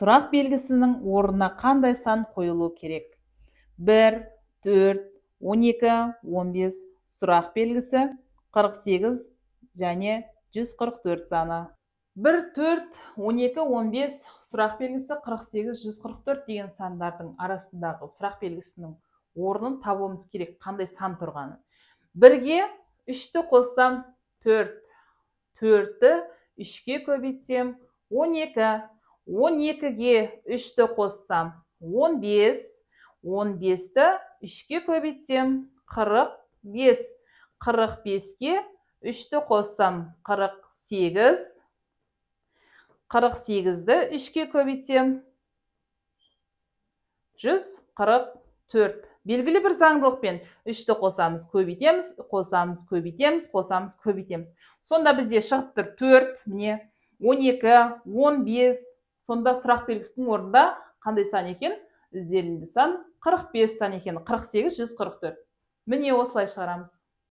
Сұрақ белгісінің орнына қандай сан қойылу керек? 1, 4, 12, 15 сұрақ белгісі 48 және 144 саны. 1, 4, 12, 15 сұрақ белгісі 48, 144 деген сандардың арасындағы сұрақ белгісінің орнын табуымыз керек, қандай сан тұрғаны. 1-ге 3-ті қоссам 4, 4-ті 3-ке көбейтсем 12, 12-ге 3-ті қоссам 15, 15-ті 3-ке көбейтсем 45, 45-ке 3-ті қоссам 48, 48-ді 3-ке көбейтсем 144. Белгілі бір заңдылықпен 3-ті қосамыз, көбейтеміз, қосамыз, көбейтеміз, қосамыз, көбейтеміз. Сонда бізде шығып тұр 4, міне 12, 15. Сонда сұрақ белгісінің орнында қандай сан екен? Ізделінді сан 45 сан екен. 48, 144. Міне осылай шығарамыз.